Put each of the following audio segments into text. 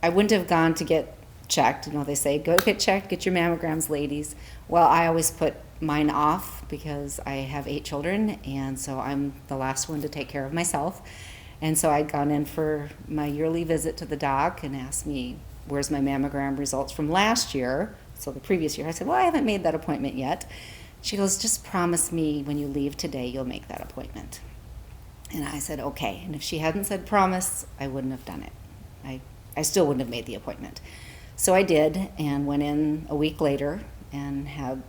I wouldn't have gone to get checked. You know, they say, go get checked, get your mammograms, ladies. Well, I always put mine off because I have 8 children, and so I'm the last one to take care of myself. And so I'd gone in for my yearly visit to the doc and asked me, where's my mammogram results from last year? So the previous year. I said, well, I haven't made that appointment yet. She goes, just promise me when you leave today you'll make that appointment. And I said, okay. And if she hadn't said promise, I wouldn't have done it. I still wouldn't have made the appointment. So I did, and went in a week later and had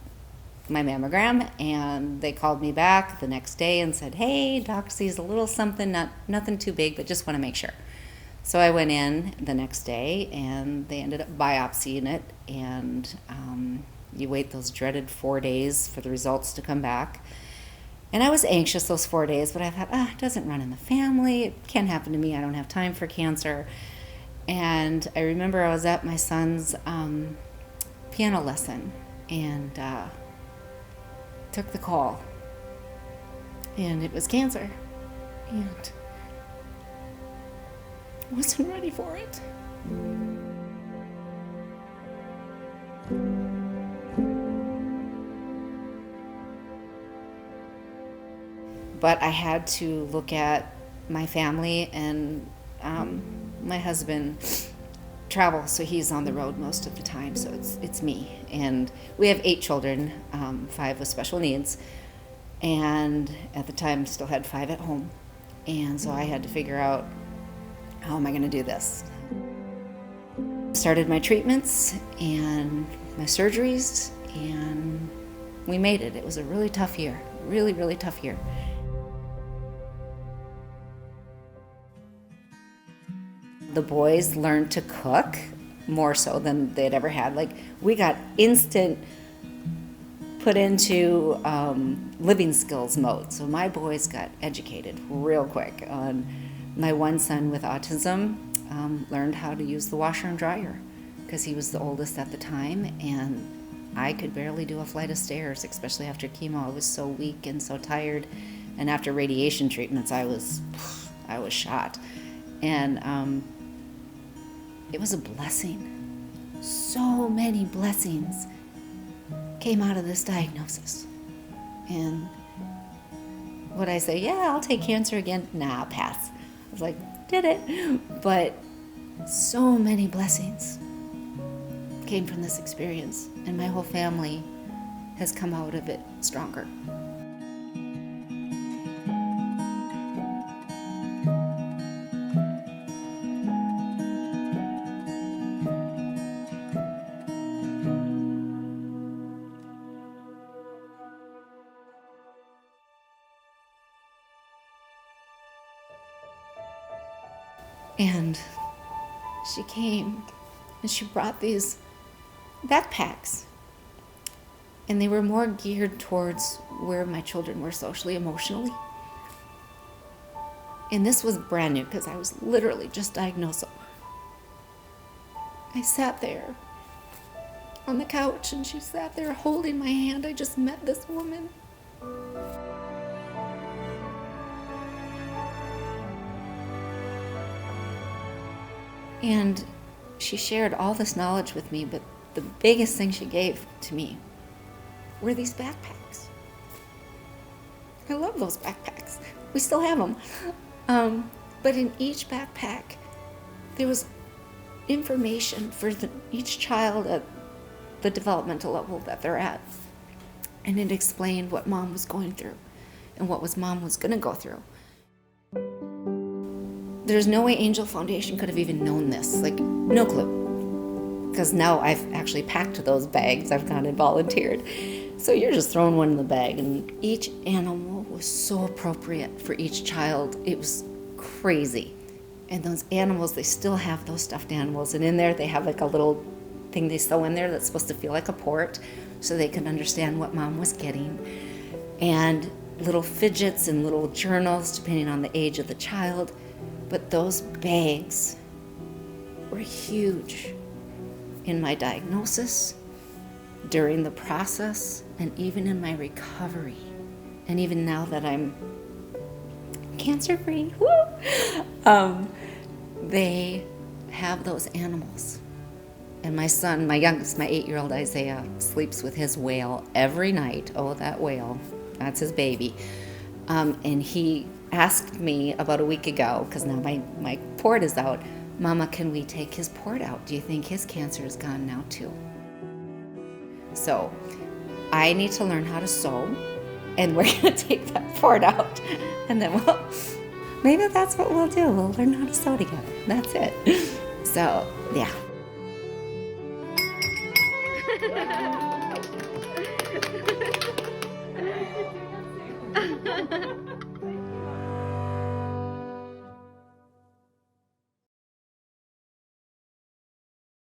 my mammogram, and they called me back the next day and said, hey, doc sees a little something, nothing too big, but just want to make sure. So I went in the next day, and they ended up biopsying it, and you wait those dreaded 4 days for the results to come back. And I was anxious those 4 days, but I thought, it doesn't run in the family. It can't happen to me. I don't have time for cancer. And I remember I was at my son's piano lesson and took the call. And it was cancer. And I wasn't ready for it. But I had to look at my family, and my husband travels, so he's on the road most of the time, so it's me. And we have 8 children, 5 with special needs, and at the time still had 5 at home. And so I had to figure out, how am I going to do this? Started my treatments and my surgeries, and we made it. It was a really tough year, really, really tough year. The boys learned to cook more so than they'd ever had. Like, we got instant put into living skills mode. So my boys got educated real quick. My one son with autism learned how to use the washer and dryer because he was the oldest at the time, and I could barely do a flight of stairs, especially after chemo. I was so weak and so tired, and after radiation treatments, I was shot. And it was a blessing. So many blessings came out of this diagnosis. And would I say, yeah, I'll take cancer again? Nah, pass. I was like, did it. But so many blessings came from this experience, and my whole family has come out of it stronger. And she came and she brought these backpacks, and they were more geared towards where my children were socially, emotionally. And this was brand new because I was literally just diagnosed. I sat there on the couch, and she sat there holding my hand. I just met this woman. And she shared all this knowledge with me, but the biggest thing she gave to me were these backpacks. I love those backpacks. We still have them. But in each backpack, there was information for each child at the developmental level that they're at. And it explained what mom was going through and what mom was going to go through. There's no way Angel Foundation could have even known this, like, no clue. Because now I've actually packed those bags. I've gone and volunteered. So you're just throwing one in the bag, and each animal was so appropriate for each child. It was crazy. And those animals, they still have those stuffed animals, and in there they have like a little thing they sew in there that's supposed to feel like a port so they can understand what mom was getting. And little fidgets and little journals depending on the age of the child. But those bags were huge in my diagnosis, during the process, and even in my recovery. And even now that I'm cancer-free, they have those animals. And my son, my youngest, my 8-year-old Isaiah, sleeps with his whale every night. Oh, that whale. That's his baby. And he asked me about a week ago, because now my port is out, Mama, can we take his port out? Do you think his cancer is gone now too? So I need to learn how to sew, and we're going to take that port out. And then maybe that's what we'll do. We'll learn how to sew together. That's it. So, yeah.